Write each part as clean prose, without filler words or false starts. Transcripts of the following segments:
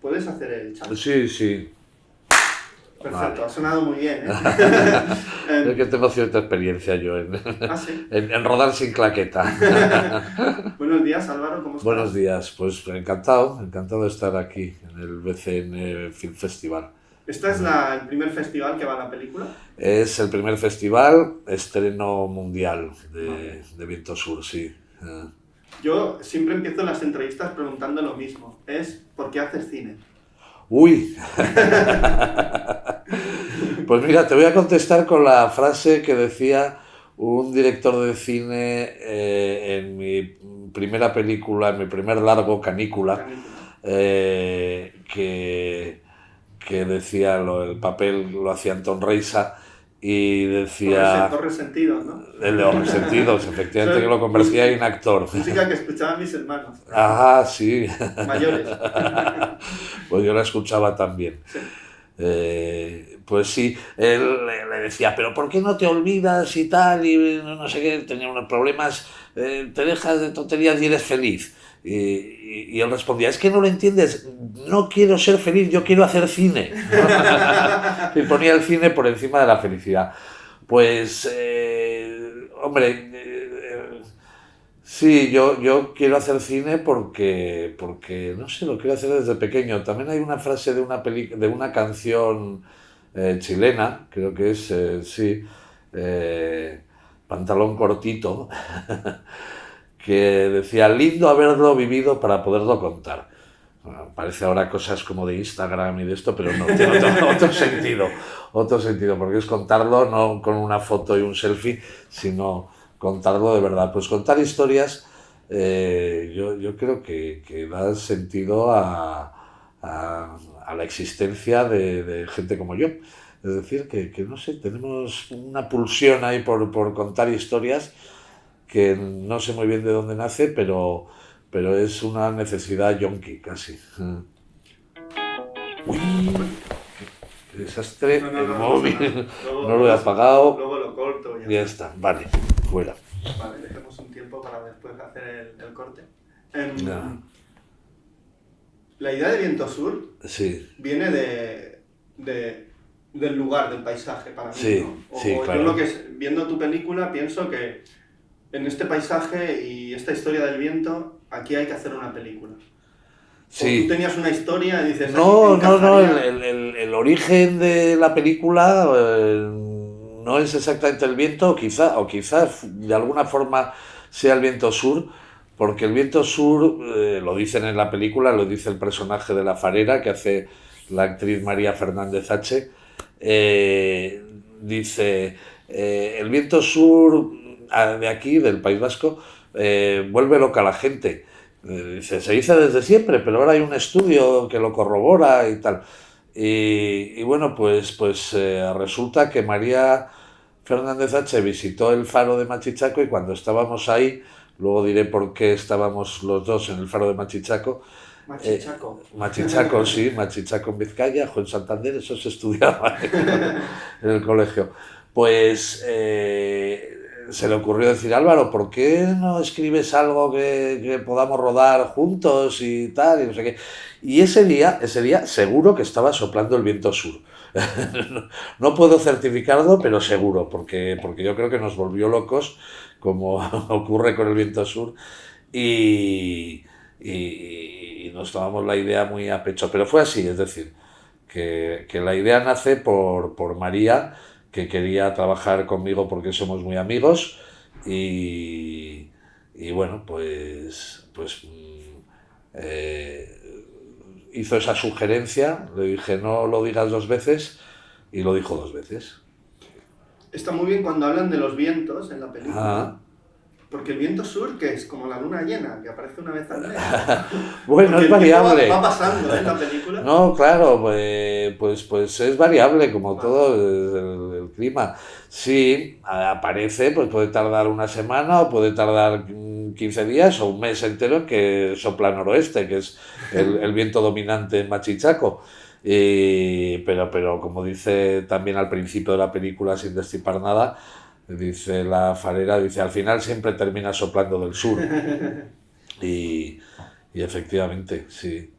¿Puedes hacer el chat? Sí, sí. Perfecto, Vale. ha sonado muy bien, ¿eh? Es que tengo cierta experiencia yo ¿Ah, sí? en rodar sin claqueta. Buenos días, Álvaro, ¿cómo estás? Buenos días, pues encantado de estar aquí en el BCN Film Festival. ¿Este es el primer festival que va a la película? Es el primer festival, estreno mundial Vale. de Viento Sur, sí. Yo siempre empiezo las entrevistas preguntando lo mismo. Es, ¿por qué haces cine? ¡Uy! Pues mira, te voy a contestar con la frase que decía un director de cine en mi primera película, en mi primer largo, Canícula, que decía, el papel lo hacía Antón Reisa y decía... Por resentidos, ¿no? El de los resentidos, efectivamente, que lo convertía en actor. Música que escuchaban mis hermanos. Ah, sí. Mayores. Pues yo la escuchaba también. Sí. Pues sí, él le decía, pero ¿por qué no te olvidas y tal? Y no sé qué, tenía unos problemas, te dejas de tonterías y eres feliz. Y él respondía, es que no lo entiendes, no quiero ser feliz, yo quiero hacer cine. Y ponía el cine por encima de la felicidad. Pues, hombre, sí, yo quiero hacer cine porque, no sé, lo quiero hacer desde pequeño. También hay una frase de una canción chilena, creo que es, sí, Pantalón Cortito, que decía, lindo haberlo vivido para poderlo contar. Bueno, parece ahora cosas como de Instagram y de esto, pero no, tiene otro sentido, porque es contarlo no con una foto y un selfie, sino contarlo de verdad. Pues contar historias, yo creo que da sentido a la existencia de gente como yo. Es decir, que no sé, tenemos una pulsión ahí por contar historias que no sé muy bien de dónde nace, pero es una necesidad yonki, casi. Uy, qué desastre, el móvil, no lo he apagado. Luego lo corto. Ya está, vale, fuera. Vale, dejemos un tiempo para después hacer el corte. La idea de Viento Sur sí. viene del lugar, del paisaje, para mí, sí, ¿no? Sí, claro. Yo viendo tu película pienso que en este paisaje y esta historia del viento, aquí hay que hacer una película. Sí. O tú tenías una historia y dices... No, el origen de la película no es exactamente el viento, o quizás de alguna forma sea el viento sur, porque el viento sur, lo dicen en la película, lo dice el personaje de la farera que hace la actriz María Fernández H. Dice, el viento sur de aquí, del País Vasco, vuelve loca a la gente. Se dice desde siempre, pero ahora hay un estudio que lo corrobora y tal. Y bueno, pues resulta que María Fernández H. visitó el faro de Machichaco y cuando estábamos ahí, luego diré por qué estábamos los dos en el faro de Machichaco. Machichaco, sí, Machichaco en Vizcaya, Juan Santander, eso se estudiaba en el colegio. Pues se le ocurrió decir, Álvaro, ¿por qué no escribes algo que podamos rodar juntos y tal? Y no sé qué. Y ese día seguro que estaba soplando el viento sur. No puedo certificarlo, pero seguro, porque yo creo que nos volvió locos, como ocurre con el viento sur, y nos tomamos la idea muy a pecho. Pero fue así, es decir, que la idea nace por María, que quería trabajar conmigo porque somos muy amigos y bueno, pues hizo esa sugerencia, le dije no lo digas 2 veces y lo dijo 2 veces. Está muy bien cuando hablan de los vientos en la película. Ah. Porque el viento sur, que es como la luna llena, que aparece una vez al mes. Bueno, es variable. Va pasando en la película. No, claro, pues es variable, como todo el clima. Sí, aparece, pues puede tardar una semana o puede tardar 15 días o un mes entero en que sopla noroeste, que es el viento dominante en Machichaco. Pero como dice también al principio de la película, sin destripar nada, dice la farera, al final siempre termina soplando del sur. Y efectivamente, sí.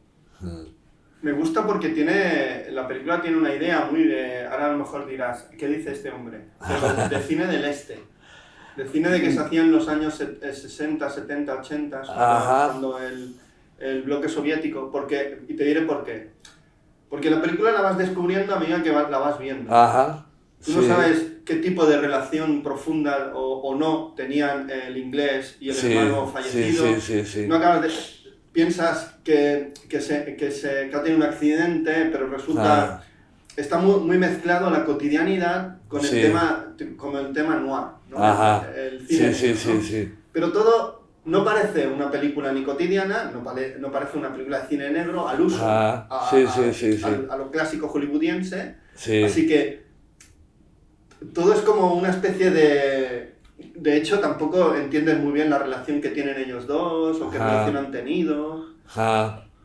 Me gusta porque la película tiene una idea muy de, ahora a lo mejor dirás, ¿qué dice este hombre? Pero de cine del este, de cine de que se hacía en los años 60, 70, 80, cuando el bloque soviético, y te diré por qué. Porque la película la vas descubriendo a medida que la vas viendo. Tú no sabes qué tipo de relación profunda o no tenían el inglés y el hermano fallecido. No acabas de... Piensas que ha tenido un accidente, pero resulta... Está muy mezclado la cotidianidad con el tema noir, ¿no? El cine negro, ¿no? Pero todo no parece una película ni cotidiana, no parece una película de cine negro al uso, a lo clásico hollywoodiense. Así que todo es como una especie de... De hecho, tampoco entiendes muy bien la relación que tienen ellos dos, o qué relación han tenido.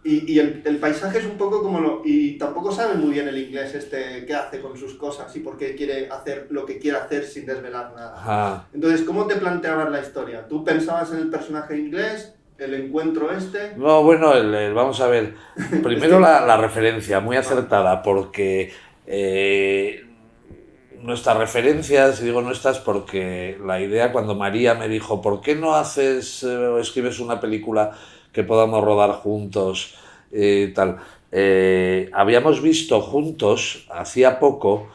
Y el paisaje es un poco como y tampoco saben muy bien el inglés qué hace con sus cosas y por qué quiere hacer lo que quiere hacer sin desvelar nada. Entonces, ¿cómo te planteabas la historia? ¿Tú pensabas en el personaje inglés, el encuentro No, bueno, vamos a ver. Primero la referencia, muy acertada, porque nuestras referencias, y digo nuestras porque la idea cuando María me dijo, ¿por qué no escribes una película que podamos rodar juntos tal? Habíamos visto juntos, hacía poco,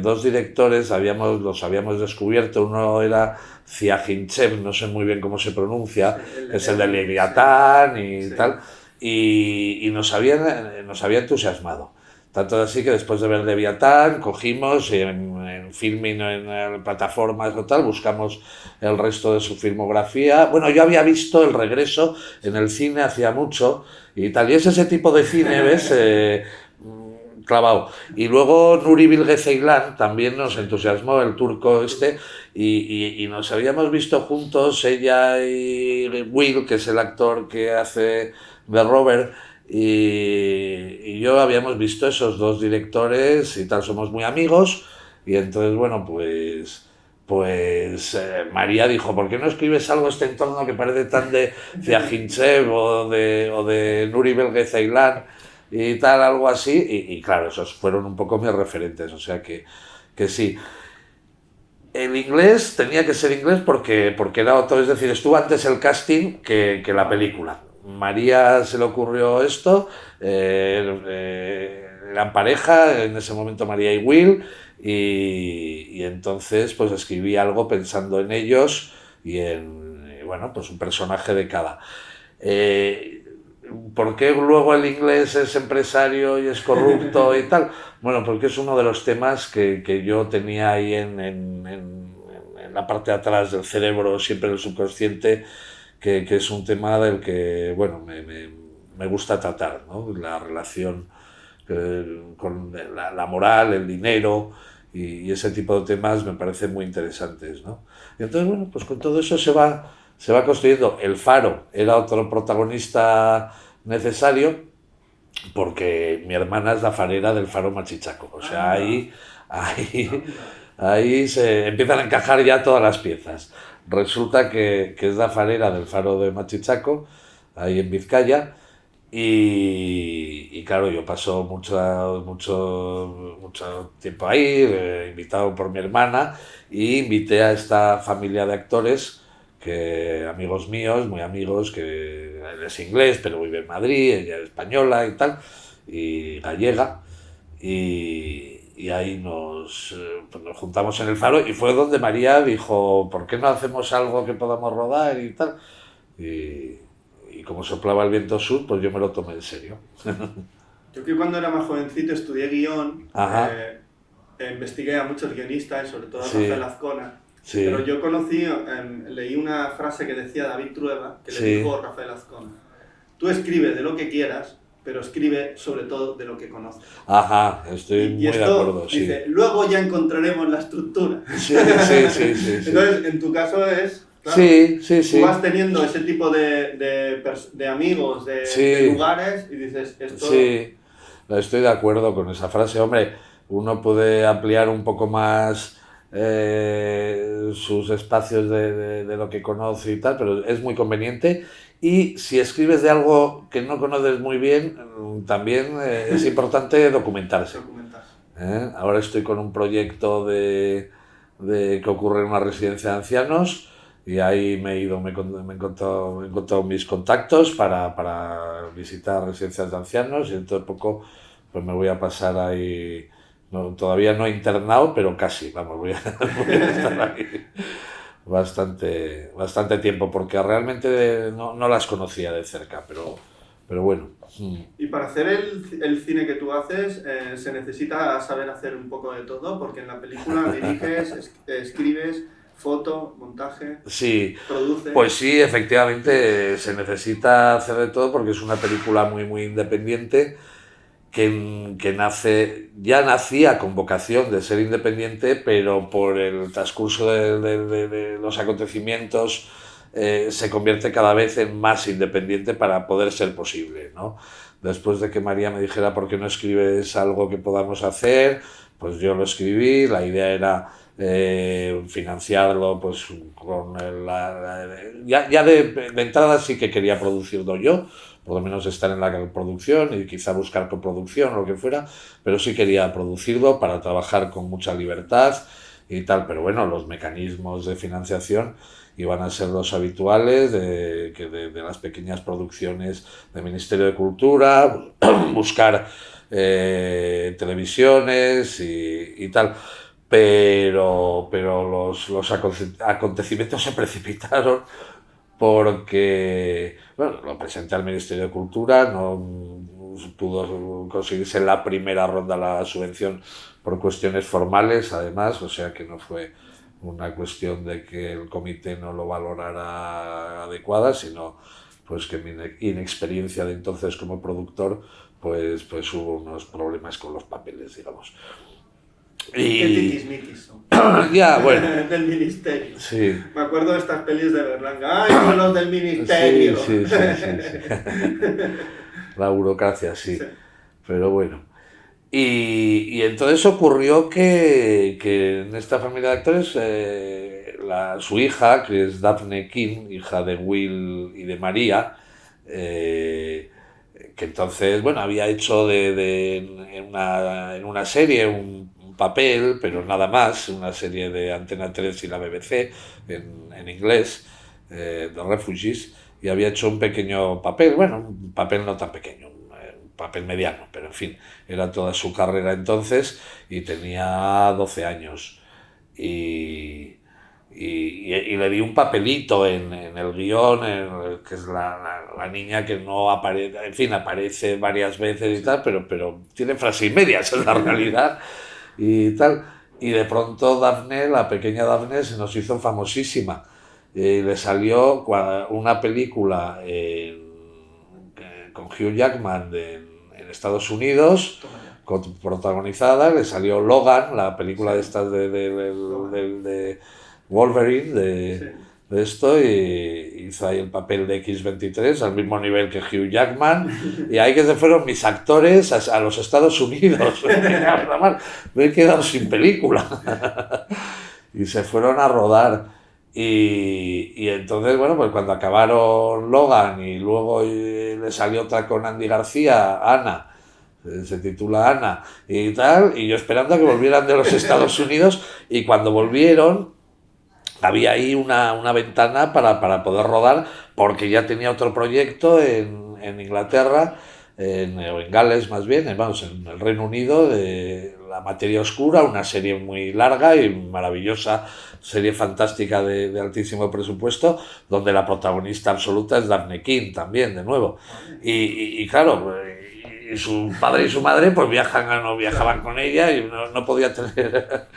dos directores, los habíamos descubierto. Uno era Ziagintsev, no sé muy bien cómo se pronuncia, es el de Leviatán y tal, y nos había entusiasmado. Tanto así que después de ver Leviatán, cogimos en Filmin, en plataformas o tal, buscamos el resto de su filmografía. Bueno, yo había visto El Regreso en el cine hacía mucho y tal, y es ese tipo de cine, ¿ves? Clavado. Y luego Nuri Bilge Ceylan también nos entusiasmó, el turco y nos habíamos visto juntos, ella y Will, que es el actor que hace de Robert, y yo habíamos visto esos dos directores y tal, somos muy amigos, y entonces, bueno, María dijo, ¿por qué no escribes algo este entorno que parece tan de Ziagintsev o de Nuri Bilge Ceylan y tal, algo así? Y claro, esos fueron un poco mis referentes, o sea que sí. El inglés tenía que ser inglés porque era otro, es decir, estuvo antes el casting que la película. María se le ocurrió esto, eran pareja, en ese momento María y Will, y entonces pues escribí algo pensando en ellos y bueno, pues un personaje de cada. ¿Por qué luego el inglés es empresario y es corrupto y tal? Bueno, porque es uno de los temas que yo tenía ahí en la parte de atrás del cerebro, siempre en el subconsciente, que es un tema del que, bueno, me gusta tratar, ¿no? La relación con la moral, el dinero y ese tipo de temas me parecen muy interesantes, ¿no? Y entonces, bueno, pues con todo eso se va construyendo. El Faro era otro protagonista necesario porque mi hermana es la farera del Faro Machichaco. O sea, ahí se empiezan a encajar ya todas las piezas. Resulta que es la farera del Faro de Machichaco, ahí en Vizcaya, y claro, yo paso mucho tiempo ahí, invitado por mi hermana, y invité a esta familia de actores, amigos míos, muy amigos, que él es inglés, pero vive en Madrid, ella es española y tal, y gallega, y ahí nos juntamos en el Faro, y fue donde María dijo, ¿por qué no hacemos algo que podamos rodar y tal? Y como soplaba el viento sur, pues yo me lo tomé en serio. Yo que cuando era más jovencito estudié guión, investigué a muchos guionistas, sobre todo a Rafael Azcona, pero yo leí una frase que decía David Trueba, que le dijo Rafael Azcona, tú escribe de lo que quieras, pero escribe sobre todo de lo que conoces. Ajá, estoy muy de acuerdo. Dice, luego ya encontraremos la estructura. Sí. Entonces, en tu caso es... Claro, tú vas teniendo ese tipo de amigos, de lugares, y dices, esto... Sí, estoy de acuerdo con esa frase. Hombre, uno puede ampliar un poco más sus espacios de lo que conoce y tal, pero es muy conveniente. Y si escribes de algo que no conoces muy bien, también es importante documentarse. Ahora estoy con un proyecto que ocurre en una residencia de ancianos y ahí me he encontrado mis contactos para visitar residencias de ancianos y dentro de poco pues me voy a pasar ahí, no, todavía no internado, pero casi, vamos, voy a estar ahí bastante tiempo, porque realmente no las conocía de cerca, pero bueno. Y para hacer el cine que tú haces, se necesita saber hacer un poco de todo, porque en la película diriges, escribes, foto, montaje, sí, produces. Pues sí, efectivamente se necesita hacer de todo porque es una película muy, muy independiente que ya nacía con vocación de ser independiente, pero por el transcurso de los acontecimientos se convierte cada vez en más independiente para poder ser posible, ¿no? Después de que María me dijera ¿por qué no escribes algo que podamos hacer? Pues yo lo escribí, la idea era financiarlo pues con ya de entrada sí que quería producirlo yo, por lo menos estar en la producción y quizá buscar coproducción o lo que fuera, pero sí quería producirlo para trabajar con mucha libertad y tal, pero bueno, los mecanismos de financiación iban a ser los habituales de las pequeñas producciones del Ministerio de Cultura, buscar televisiones y tal. Pero los acontecimientos se precipitaron porque, bueno, lo presenté al Ministerio de Cultura, no pudo conseguirse en la primera ronda la subvención por cuestiones formales, además, o sea que no fue una cuestión de que el comité no lo valorara adecuada, sino pues que mi inexperiencia de entonces como productor, pues hubo unos problemas con los papeles, digamos. ¿Qué tiquismiquis son? Ya, bueno. Del ministerio. Sí. Me acuerdo de estas pelis de Berlanga. ¡Ay, son los del ministerio! Sí. La burocracia, sí. Pero bueno. Y entonces ocurrió que en esta familia de actores, su hija, que es Daphne King, hija de Will y de María, que entonces, bueno, había hecho en una serie un papel, pero nada más, una serie de Antena 3 y la BBC en inglés, The Refugees, y había hecho un pequeño papel, bueno, un papel no tan pequeño, un papel mediano, pero en fin, era toda su carrera entonces y tenía 12 años. Y le di un papelito en el guión, que es la niña que no aparece, en fin, aparece varias veces y tal, pero tiene frase y media, esa es la realidad y tal. Y de pronto Daphne, la pequeña Daphne, se nos hizo famosísima. Le salió una película con Hugh Jackman en Estados Unidos, protagonizada, le salió Logan, la película de estas de Wolverine, de esto, y hizo ahí el papel de X-23 al mismo nivel que Hugh Jackman, y ahí que se fueron mis actores a los Estados Unidos. Me he quedado sin película. Y se fueron a rodar. Y entonces, bueno, pues cuando acabaron Logan y luego le salió otra con Andy García, Ana, se titula Ana y tal, y yo esperando a que volvieran de los Estados Unidos, y cuando volvieron había ahí una ventana para poder rodar, porque ya tenía otro proyecto en Inglaterra, o en Gales más bien, vamos, en el Reino Unido, de La Materia Oscura, una serie muy larga y maravillosa, serie fantástica de altísimo presupuesto, donde la protagonista absoluta es Daphne King también, de nuevo. Y claro, y su padre y su madre pues viajaban con ella y no podía tener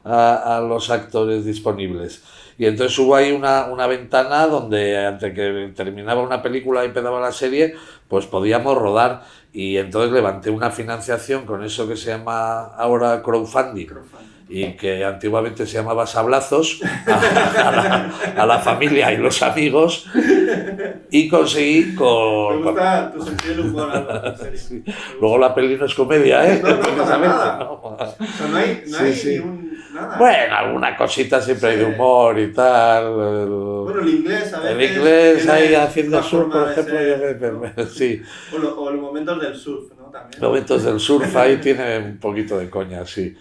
a los actores disponibles. Y entonces hubo ahí una ventana donde antes que terminaba una película y empezaba la serie, pues podíamos rodar, y entonces levanté una financiación con eso que se llama ahora crowdfunding y que antiguamente se llamaba sablazos a la familia y los amigos, y conseguí con... Me gusta tu sentido del humor. Sí. Luego la peli no es comedia, ¿eh? No, para nada. No. O sea, no hay Sí. nada. Bueno, alguna cosita siempre hay de humor y tal. Bueno, el inglés a veces... El inglés tiene ahí haciendo una surf, forma por de ejemplo, ser, sí. O los momentos del surf, ¿no? También. Momentos del surf ahí tiene un poquito de coña, sí.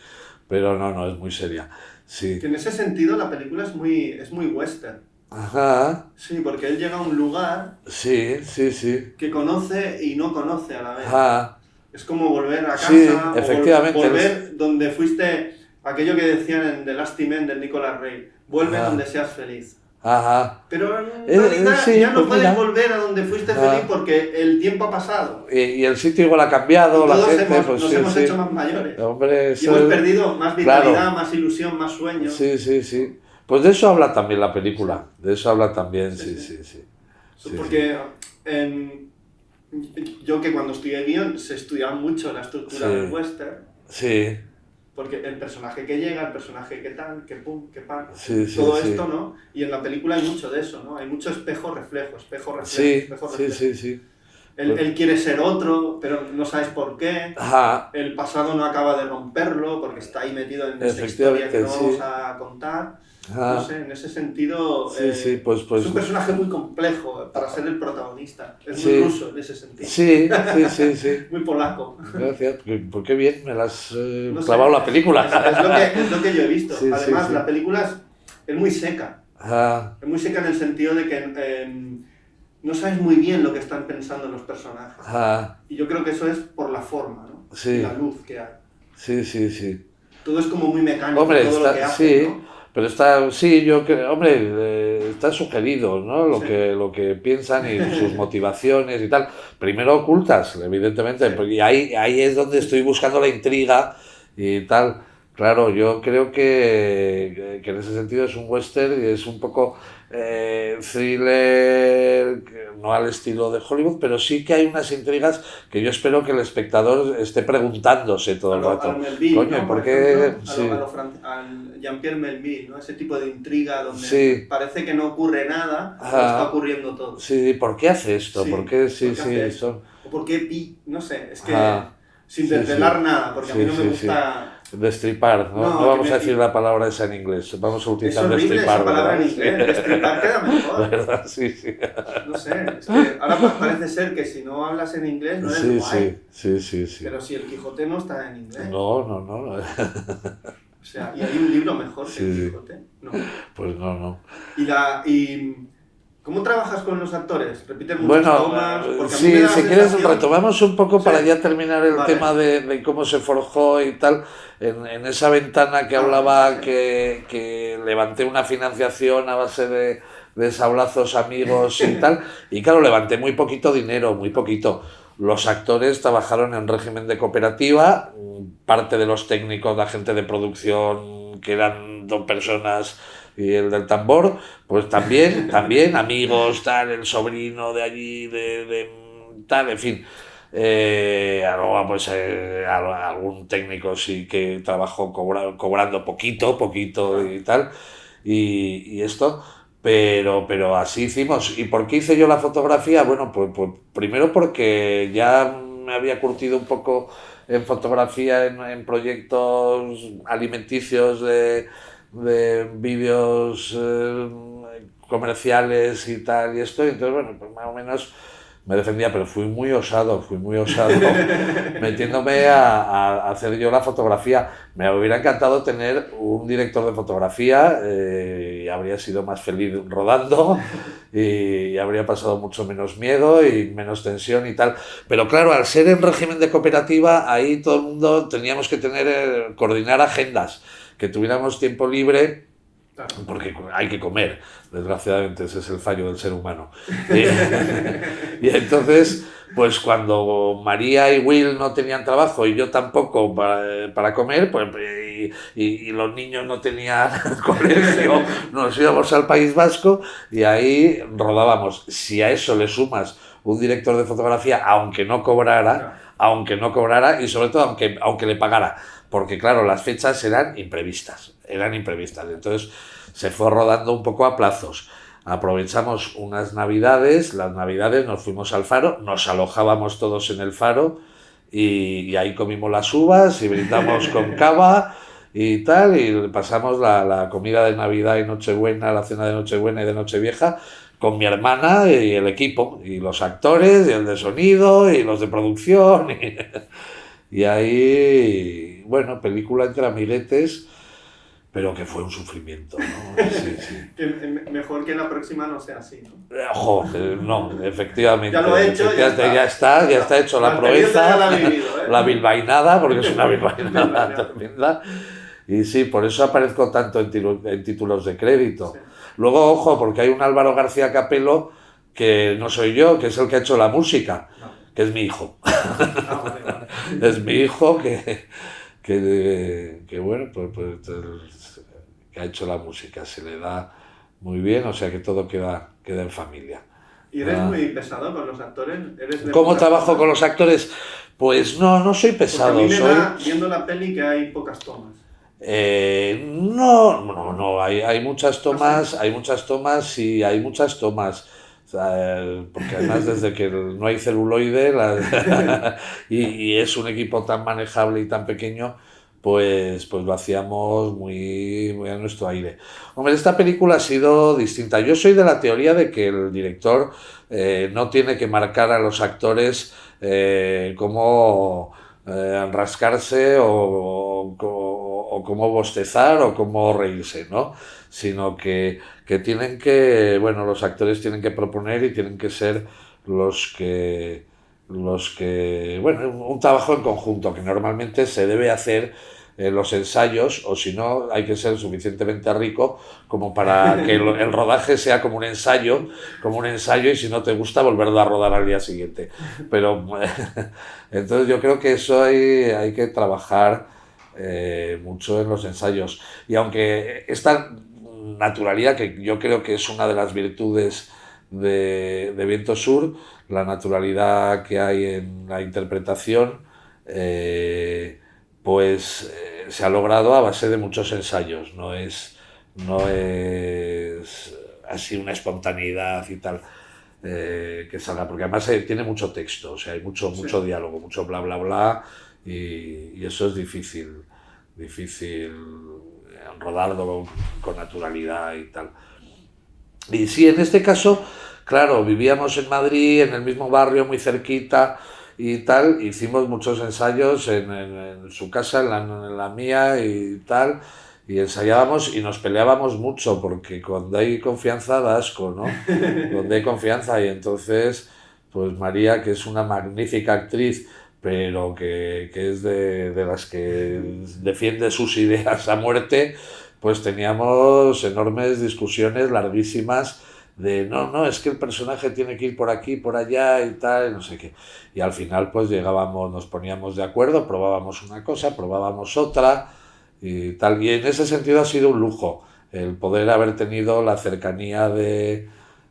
Pero no, es muy seria. Sí. Que en ese sentido la película es muy western. Ajá. Sí, porque él llega a un lugar Sí. que conoce y no conoce a la vez. Ajá. Es como volver a casa, Sí, efectivamente. o volver donde fuiste, aquello que decían en The Last Man del Nicolas Ray, vuelve donde seas feliz. Ajá. Pero en realidad sí, ya no pues puedes mira. volver a donde fuiste feliz porque el tiempo ha pasado. Y el sitio igual ha cambiado, Y la todos gente, nos sí, hemos sí. hecho más mayores. Hombre, Y eso hemos perdido más vitalidad, claro. más ilusión, más sueño. Sí. Pues de eso habla también la película. De eso habla también, sí. Porque yo que cuando estudié guión se estudiaba mucho la estructura del western. Sí. Porque el personaje que llega, el personaje que tal, que pum, que pan, Sí, todo esto, ¿no? Y en la película hay mucho de eso, ¿no? Hay mucho espejo-reflejo. Sí. Él quiere ser otro, pero no sabes por qué. Ajá. El pasado no acaba de romperlo porque está ahí metido en esta historia que no vamos a contar. Ajá. No sé, en ese sentido pues, es un personaje muy complejo para ser el protagonista. Es muy ruso en ese sentido. Sí. Muy polaco. Gracias, ¿por qué bien me la has No clavado sé, la película? Es lo que yo he visto. Sí, Además, sí. la película es muy seca. Ajá. Es muy seca en el sentido de que no sabes muy bien lo que están pensando los personajes. Ajá. Y yo creo que eso es por la forma, ¿no? Sí. Y la luz que hay. Sí. Todo es como muy mecánico, hombre, todo lo que hace, sí, ¿no? pero yo creo, hombre, está sugerido, ¿no? Lo que piensan y sus motivaciones y tal. Primero ocultas, evidentemente, y ahí es donde estoy buscando la intriga y tal. Claro, yo creo que en ese sentido es un western y es un poco thriller, no al estilo de Hollywood, pero sí que hay unas intrigas que yo espero que el espectador esté preguntándose todo el rato. Al Melville, coño, ¿no? ¿por qué? Al Jean-Pierre Melville, ¿no? Ese tipo de intriga donde parece que no ocurre nada, pero está ocurriendo todo. Sí, ¿por qué hace esto? ¿Por qué? O por qué no sé, es que sin desvelar nada, porque a mí no me gusta... Destripar, no vamos a decir la palabra esa en inglés, vamos a utilizar destripar. Es horrible esa palabra en inglés, destripar queda mejor. ¿Verdad? Sí. No sé, es que ahora parece ser que si no hablas en inglés no eres guay. Sí. Pero si el Quijote no está en inglés. No. O sea, ¿y hay un libro mejor que el Quijote? No. Pues no. ¿Y cómo trabajas con los actores? ¿Repiten muchas tomas? Sí, si quieres retomamos un poco para ya terminar el tema de cómo se forjó y tal. En esa ventana que hablaba que levanté una financiación a base de sablazos amigos y tal. Y claro, levanté muy poquito dinero, muy poquito. Los actores trabajaron en régimen de cooperativa, parte de los técnicos, la gente de producción, que eran 2 personas, y el del tambor, pues también amigos, tal, el sobrino de allí, de tal, en fin. Luego, pues algún técnico sí que trabajó cobrando poquito y tal, y esto. Pero así hicimos. ¿Y por qué hice yo la fotografía? Bueno, pues primero porque ya me había curtido un poco en fotografía en proyectos alimenticios de vídeos comerciales y tal y esto. Y entonces, bueno, pues más o menos me defendía, pero fui muy osado metiéndome a hacer yo la fotografía. Me hubiera encantado tener un director de fotografía y habría sido más feliz rodando y habría pasado mucho menos miedo y menos tensión y tal. Pero claro, al ser en régimen de cooperativa, ahí todo el mundo teníamos que coordinar agendas, que tuviéramos tiempo libre, porque hay que comer, desgraciadamente ese es el fallo del ser humano. Y entonces, pues cuando María y Will no tenían trabajo y yo tampoco para comer, pues y los niños no tenían colegio, nos íbamos al País Vasco y ahí rodábamos. Si a eso le sumas un director de fotografía, aunque no cobrara, y sobre todo aunque le pagara, porque claro, las fechas eran imprevistas, entonces se fue rodando un poco a plazos. Aprovechamos unas navidades, las navidades nos fuimos al Faro, nos alojábamos todos en el Faro y ahí comimos las uvas y brindamos con cava y tal, y pasamos la comida de Navidad y Nochebuena, la cena de Nochebuena y de Nochevieja con mi hermana y el equipo, y los actores, y el de sonido, y los de producción, y ahí, bueno, película entre amiguetes, pero que fue un sufrimiento, ¿no? Sí, sí. Mejor que la próxima no sea así, ¿no? Ojo, no, efectivamente. Ya lo he hecho, ya está hecho la experiencia proeza, ya la he vivido, ¿eh? la bilbainada, porque es una bilbainada tremenda. Y sí, por eso aparezco tanto en títulos de crédito. Sí. Luego, ojo, porque hay un Álvaro García Capelo que no soy yo, que es el que ha hecho la música, No. que es mi hijo. Vale. Es mi hijo que bueno, que ha hecho la música, se le da muy bien, o sea que todo queda en familia. ¿Y eres muy pesado con los actores? ¿Eres de ¿Cómo pocas trabajo tomas? con los actores? Pues no soy Porque a pesado, mí me soy... da, viendo la peli, que hay pocas tomas. No, hay muchas tomas, ¿Ah, hay muchas tomas y hay muchas tomas. O sea, porque además desde que no hay celuloide y es un equipo tan manejable y tan pequeño, pues lo hacíamos muy a nuestro aire. Hombre, esta película ha sido distinta. Yo soy de la teoría de que el director no tiene que marcar a los actores cómo rascarse o cómo bostezar o cómo reírse, ¿no? Sino que tienen que, bueno, los actores tienen que proponer y tienen que ser bueno, un trabajo en conjunto que normalmente se debe hacer en los ensayos, o si no, hay que ser suficientemente rico como para que el rodaje sea como un ensayo, y si no te gusta, volverlo a rodar al día siguiente. Pero entonces yo creo que eso hay que trabajar mucho en los ensayos. Y aunque esta naturalidad, que yo creo que es una de las virtudes de Viento Sur, la naturalidad que hay en la interpretación, se ha logrado a base de muchos ensayos, no es así una espontaneidad y tal. Que salga, porque además tiene mucho texto, o sea, hay mucho diálogo, mucho bla bla bla, y eso es difícil rodarlo con naturalidad y tal. Y sí, en este caso, claro, vivíamos en Madrid, en el mismo barrio, muy cerquita y tal, hicimos muchos ensayos en su casa, en la mía y tal, y ensayábamos y nos peleábamos mucho, porque cuando hay confianza da asco, ¿no? Donde hay confianza, y entonces, pues María, que es una magnífica actriz, pero que es de las que defiende sus ideas a muerte, pues teníamos enormes discusiones larguísimas de no, es que el personaje tiene que ir por aquí, por allá y tal, y no sé qué. Y al final pues nos poníamos de acuerdo, probábamos una cosa, probábamos otra y tal. Y en ese sentido ha sido un lujo el poder haber tenido la cercanía de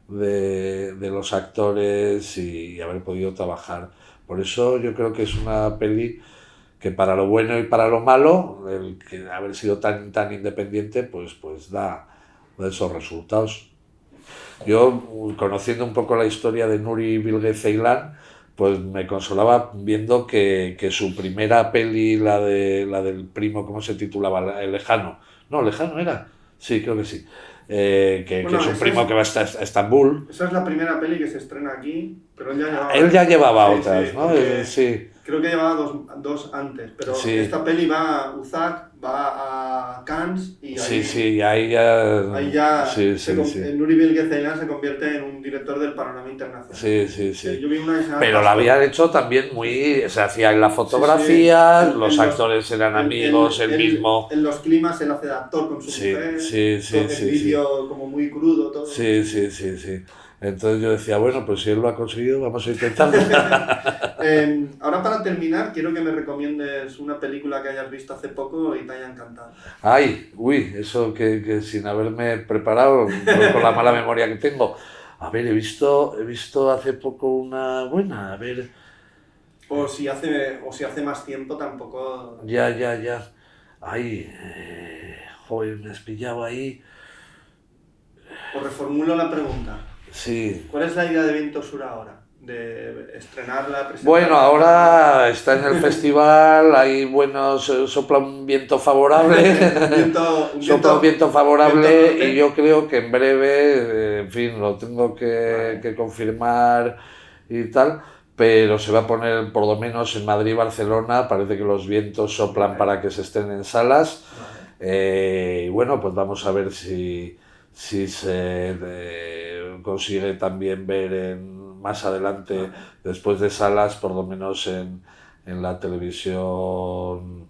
los actores y haber podido trabajar. Por eso yo creo que es una peli que, para lo bueno y para lo malo, el que haber sido tan independiente, pues da esos resultados. Yo, conociendo un poco la historia de Nuri Bilge Ceylan, pues me consolaba viendo que su primera peli, la del primo, ¿cómo se titulaba? El Lejano. No, Lejano era. Sí, creo que sí. Que es un primo que va a Estambul. Esa es la primera peli que se estrena aquí, pero Él ya llevaba otras, sí, ¿no? Sí. Creo que llevaba dos antes, pero sí. Esta peli va a UZAC, va a Cannes y ahí, Sí, ahí ya... Nuri Bilge Ceylan se convierte en un director del panorama internacional. Sí. Yo vi una Pero la habían hecho también se hacía en la fotografía, los actores eran amigos, el mismo... En los climas él hace de actor con su mujer, el vídeo como muy crudo, todo. Sí. Entonces yo decía, bueno, pues si él lo ha conseguido, vamos a intentarlo. Ahora, para terminar, quiero que me recomiendes una película que hayas visto hace poco y te haya encantado. Eso que sin haberme preparado, con la mala memoria que tengo. A ver, he visto hace poco una buena, a ver... O si hace más tiempo tampoco... Ya. Joder, me has pillado ahí. Os reformulo la pregunta. Sí. ¿Cuál es la idea de Viento Sur ahora? de estrenarla, presentarla? Bueno, ahora está en el festival, hay buenos, sopla un viento favorable, sopla un viento favorable y yo creo que en breve, en fin, lo tengo que confirmar y tal, pero se va a poner por lo menos en Madrid y Barcelona, parece que los vientos soplan para que se estén en salas. Y bueno, pues vamos a ver si se consigue también ver más adelante, después de salas, por lo menos en la televisión,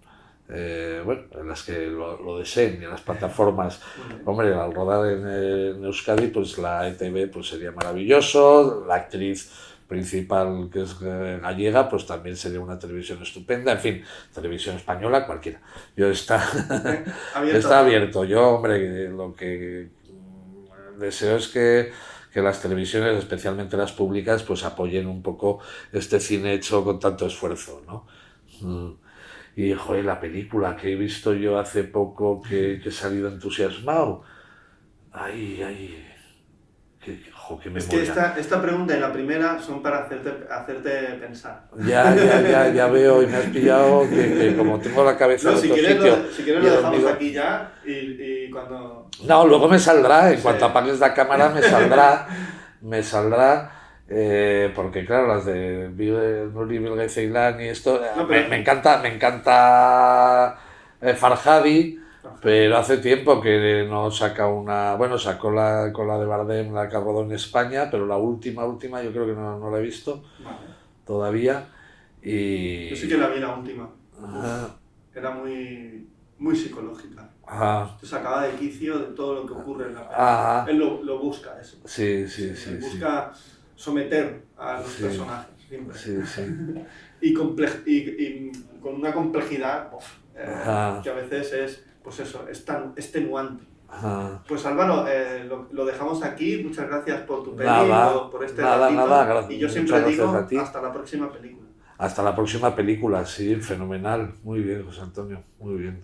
bueno, en las que lo deseen, en las plataformas. Hombre, al rodar en Euskadi, pues la ETV pues sería maravilloso, la actriz principal, que es gallega, pues también sería una televisión estupenda, en fin, televisión española, cualquiera. Está abierto. Yo, hombre, lo que deseo es que las televisiones, especialmente las públicas, pues apoyen un poco este cine hecho con tanto esfuerzo, ¿no? Y, joder, la película que he visto yo hace poco, que he salido entusiasmado, que me es que esta pregunta y la primera son para hacerte pensar. Ya veo, y me has pillado que como tengo la cabeza en otro sitio... Si quieres lo dejamos aquí ya y cuando... No, luego me saldrá, en cuanto apagues la cámara me saldrá, porque claro, las de Nuri Bilge Ceylan y esto, me encanta Farhadi. Pero hace tiempo que no saca una... Bueno, sacó con la de Bardem, la que ha rodado en España, pero la última yo creo que no la he visto todavía. Yo sí que la vi la última. Era muy psicológica. Se sacaba de quicio de todo lo que ocurre en la película. Él lo busca eso. Sí. Busca someter a los personajes, siempre. Sí. y con una complejidad que a veces es... Pues eso, es tan extenuante. Pues Álvaro, lo dejamos aquí. Muchas gracias por tu peli, por este ratito. Gracias. Y yo siempre digo, hasta la próxima película. Hasta la próxima película, sí, fenomenal. Muy bien, José Antonio, muy bien.